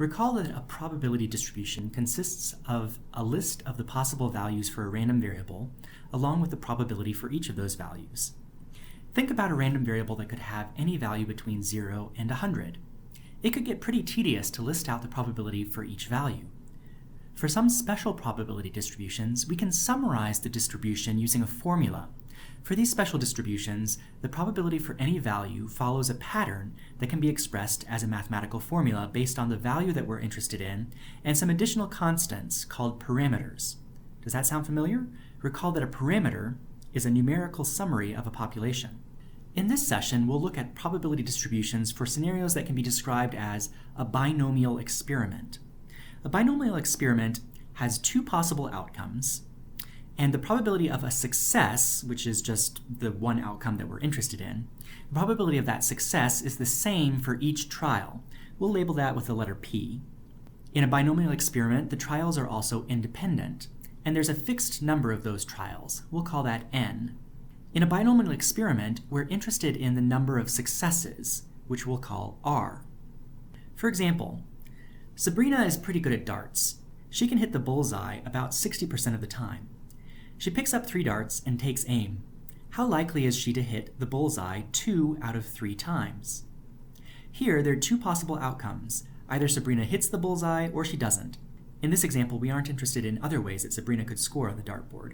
Recall that a probability distribution consists of a list of the possible values for a random variable, along with the probability for each of those values. Think about a random variable that could have any value between 0 and 100. It could get pretty tedious to list out the probability for each value. For some special probability distributions, we can summarize the distribution using a formula. For these special distributions, the probability for any value follows a pattern that can be expressed as a mathematical formula based on the value that we're interested in and some additional constants called parameters. Does that sound familiar? Recall that a parameter is a numerical summary of a population. In this session, we'll look at probability distributions for scenarios that can be described as a binomial experiment. A binomial experiment has two possible outcomes, and the probability of a success, which is just the one outcome that we're interested in, the probability of that success is the same for each trial. We'll label that with the letter P. In a binomial experiment, the trials are also independent, and there's a fixed number of those trials. We'll call that N. In a binomial experiment, we're interested in the number of successes, which we'll call R. For example, Sabrina is pretty good at darts. She can hit the bullseye about 60% of the time. She picks up 3 darts and takes aim. How likely is she to hit the bullseye 2 out of 3 times? Here, there are two possible outcomes. Either Sabrina hits the bullseye or she doesn't. In this example, we aren't interested in other ways that Sabrina could score on the dartboard.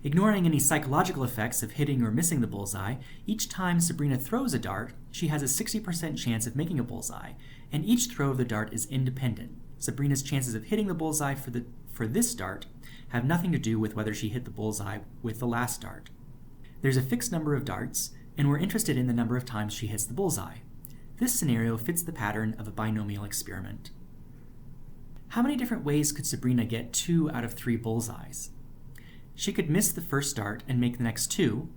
Ignoring any psychological effects of hitting or missing the bullseye, each time Sabrina throws a dart, she has a 60% chance of making a bullseye, and each throw of the dart is independent. Sabrina's chances of hitting the bullseye for this dart have nothing to do with whether she hit the bullseye with the last dart. There's a fixed number of darts, and we're interested in the number of times she hits the bullseye. This scenario fits the pattern of a binomial experiment. How many different ways could Sabrina get 2 out of 3 bullseyes? She could miss the first dart and make the next 2,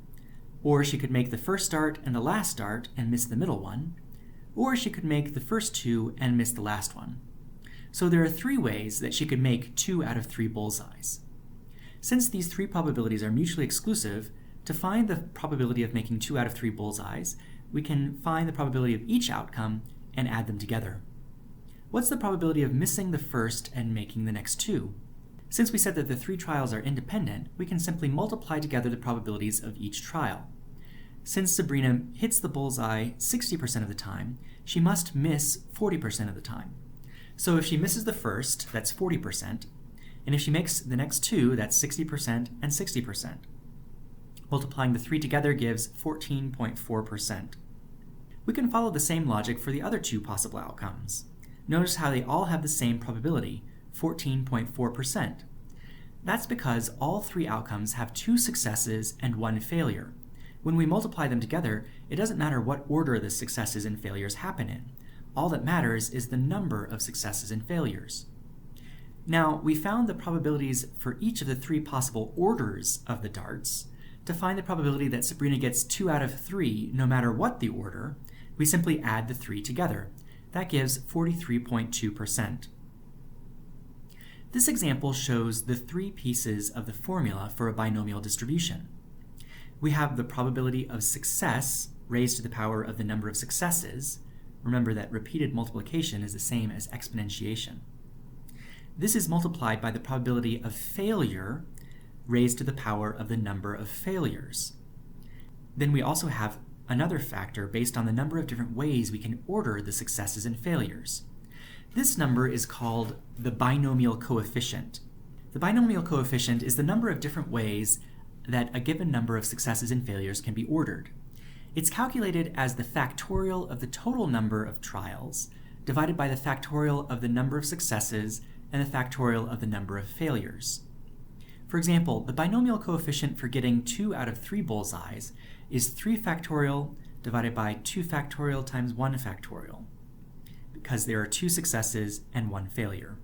or she could make the first dart and the last dart and miss the middle one, or she could make the first 2 and miss the last one. So there are 3 ways that she could make 2 out of 3 bullseyes. Since these 3 probabilities are mutually exclusive, to find the probability of making 2 out of 3 bullseyes, we can find the probability of each outcome and add them together. What's the probability of missing the first and making the next 2? Since we said that the 3 trials are independent, we can simply multiply together the probabilities of each trial. Since Sabrina hits the bullseye 60% of the time, she must miss 40% of the time. So if she misses the first, that's 40%, and if she makes the next 2, that's 60% and 60%. Multiplying the 3 together gives 14.4%. We can follow the same logic for the other 2 possible outcomes. Notice how they all have the same probability, 14.4%. That's because all 3 outcomes have 2 successes and 1 failure. When we multiply them together, it doesn't matter what order the successes and failures happen in. All that matters is the number of successes and failures. Now, we found the probabilities for each of the 3 possible orders of the darts. To find the probability that Sabrina gets 2 out of 3 no matter what the order, we simply add the 3 together. That gives 43.2%. This example shows the 3 pieces of the formula for a binomial distribution. We have the probability of success raised to the power of the number of successes. Remember that repeated multiplication is the same as exponentiation. This is multiplied by the probability of failure raised to the power of the number of failures. Then we also have another factor based on the number of different ways we can order the successes and failures. This number is called the binomial coefficient. The binomial coefficient is the number of different ways that a given number of successes and failures can be ordered. It's calculated as the factorial of the total number of trials divided by the factorial of the number of successes and the factorial of the number of failures. For example, the binomial coefficient for getting 2 out of 3 bullseyes is 3 factorial divided by 2 factorial times 1 factorial, because there are 2 successes and 1 failure.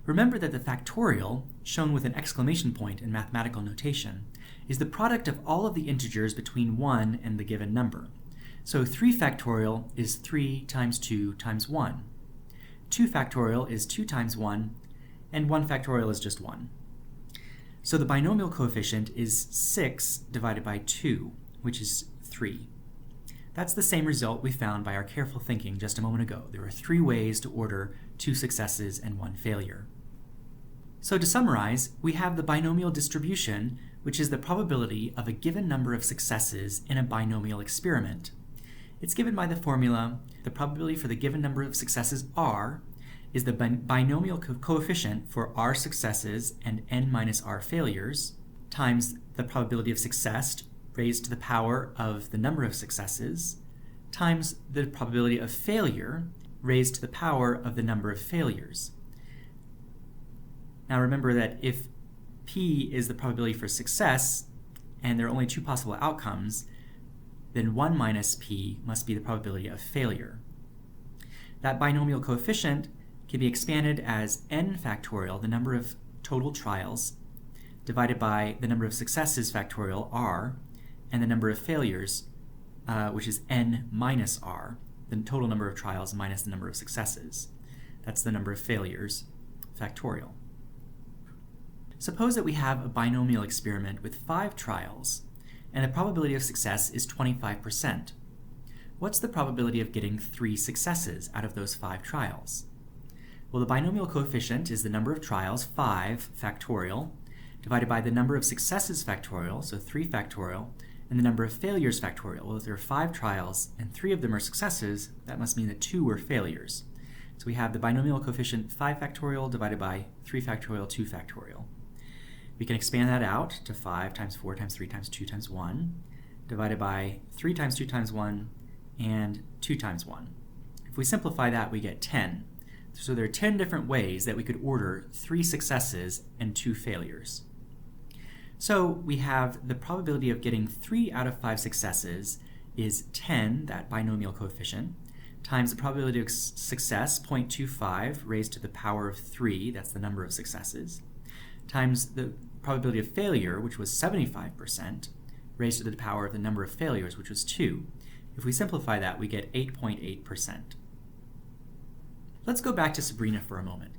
Remember that the factorial, shown with an exclamation point in mathematical notation, is the product of all of the integers between 1 and the given number. So 3 factorial is 3 times 2 times 1. 2 factorial is 2 times 1, and 1 factorial is just 1. So the binomial coefficient is 6 divided by 2, which is 3. That's the same result we found by our careful thinking just a moment ago. There are 3 ways to order 2 successes and 1 failure. So to summarize, we have the binomial distribution, which is the probability of a given number of successes in a binomial experiment. It's given by the formula: the probability for the given number of successes r is the binomial coefficient for r successes and n minus r failures times the probability of success raised to the power of the number of successes times the probability of failure raised to the power of the number of failures. Now remember that if p is the probability for success and there are only 2 possible outcomes, then 1 minus p must be the probability of failure. That binomial coefficient can be expanded as n factorial, the number of total trials, divided by the number of successes factorial, r, and the number of failures, which is n minus r, the total number of trials minus the number of successes. That's the number of failures factorial. Suppose that we have a binomial experiment with 5 trials, and the probability of success is 25%. What's the probability of getting 3 successes out of those 5 trials? Well, the binomial coefficient is the number of trials, 5 factorial, divided by the number of successes factorial, so 3 factorial, and the number of failures factorial. Well, if there are 5 trials and 3 of them are successes, that must mean that 2 were failures. So we have the binomial coefficient 5 factorial divided by 3 factorial, 2 factorial. We can expand that out to 5 times 4 times 3 times 2 times 1, divided by 3 times 2 times 1, and 2 times 1. If we simplify that, we get 10. So there are 10 different ways that we could order 3 successes and 2 failures. So we have the probability of getting 3 out of 5 successes is 10, that binomial coefficient, times the probability of success, 0.25, raised to the power of 3, that's the number of successes, times the probability of failure, which was 75%, raised to the power of the number of failures, which was 2. If we simplify that, we get 8.8%. Let's go back to Sabrina for a moment.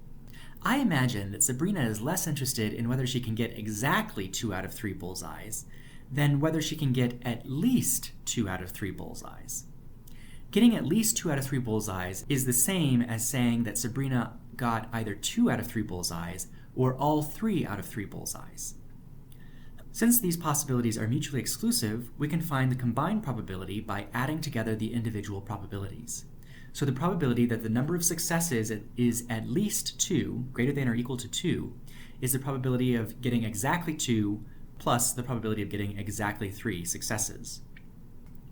I imagine that Sabrina is less interested in whether she can get exactly 2 out of 3 bullseyes than whether she can get at least 2 out of 3 bullseyes. Getting at least 2 out of 3 bullseyes is the same as saying that Sabrina got either 2 out of 3 bullseyes or all 3 out of 3 bullseyes. Since these possibilities are mutually exclusive, we can find the combined probability by adding together the individual probabilities. So the probability that the number of successes is at least 2, greater than or equal to 2, is the probability of getting exactly 2 plus the probability of getting exactly 3 successes.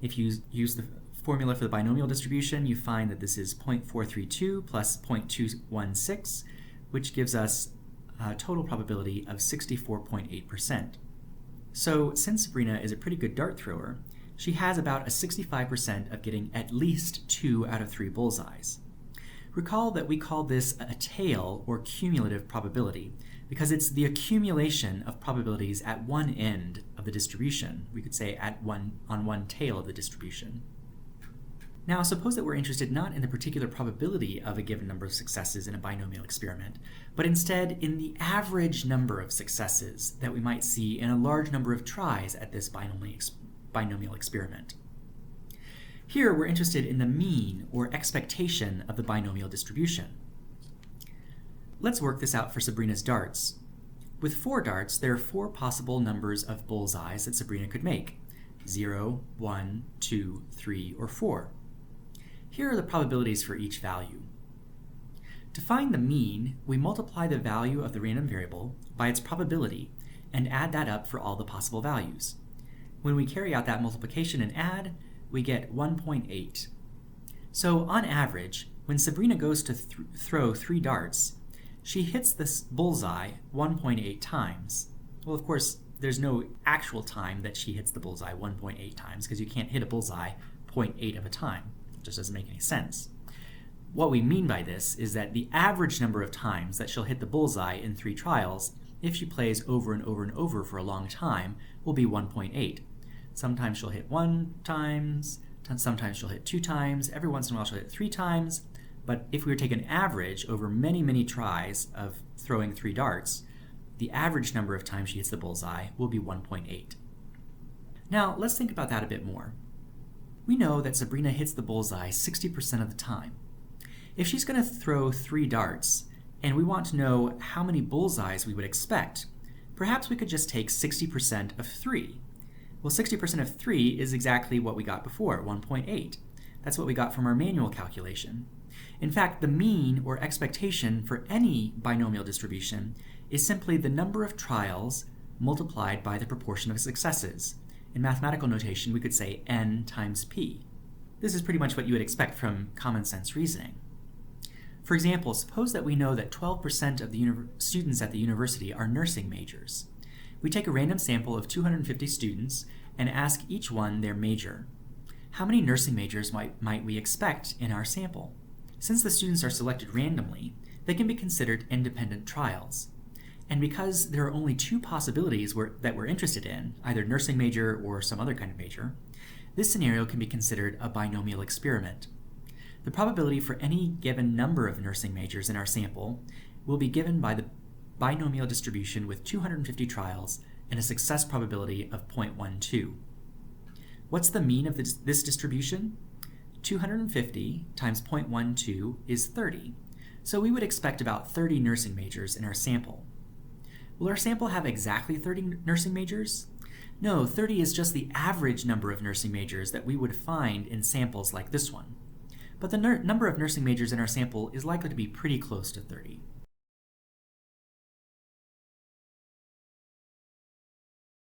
If you use the formula for the binomial distribution, you find that this is 0.432 plus 0.216, which gives us a total probability of 64.8%. So since Sabrina is a pretty good dart thrower, she has about a 65% of getting at least 2 out of 3 bullseyes. Recall that we call this a tail or cumulative probability because it's the accumulation of probabilities at one end of the distribution. We could say on one tail of the distribution. Now suppose that we're interested not in the particular probability of a given number of successes in a binomial experiment, but instead in the average number of successes that we might see in a large number of tries at this binomial experiment. Here we're interested in the mean or expectation of the binomial distribution. Let's work this out for Sabrina's darts. With 4 darts, there are 4 possible numbers of bullseyes that Sabrina could make: 0, 1, 2, 3, or 4. Here are the probabilities for each value. To find the mean, we multiply the value of the random variable by its probability and add that up for all the possible values. When we carry out that multiplication and add, we get 1.8. So on average, when Sabrina goes to throw 3 darts, she hits this bullseye 1.8 times. Well, of course, there's no actual time that she hits the bullseye 1.8 times because you can't hit a bullseye 0.8 of a time. It just doesn't make any sense. What we mean by this is that the average number of times that she'll hit the bullseye in 3 trials, if she plays over and over and over for a long time, will be 1.8. Sometimes she'll hit 1 times, sometimes she'll hit 2 times, every once in a while she'll hit 3 times, but if we were to take an average over many, many tries of throwing 3 darts, the average number of times she hits the bullseye will be 1.8. Now, let's think about that a bit more. we know that Sabrina hits the bullseye 60% of the time. If she's going to throw 3 darts, and we want to know how many bullseyes we would expect, perhaps we could just take 60% of 3. Well, 60% of 3 is exactly what we got before, 1.8. That's what we got from our manual calculation. In fact, the mean, or expectation, for any binomial distribution is simply the number of trials multiplied by the proportion of successes. In mathematical notation, we could say n times p. This is pretty much what you would expect from common sense reasoning. For example, suppose that we know that 12% of the students at the university are nursing majors. We take a random sample of 250 students and ask each one their major. How many nursing majors might we expect in our sample? Since the students are selected randomly, they can be considered independent trials. And because there are only 2 possibilities that we're interested in, either nursing major or some other kind of major, this scenario can be considered a binomial experiment. The probability for any given number of nursing majors in our sample will be given by the binomial distribution with 250 trials and a success probability of 0.12. What's the mean of this distribution? 250 times 0.12 is 30, so we would expect about 30 nursing majors in our sample. Will our sample have exactly 30 nursing majors? No, 30 is just the average number of nursing majors that we would find in samples like this one. But the number of nursing majors in our sample is likely to be pretty close to 30.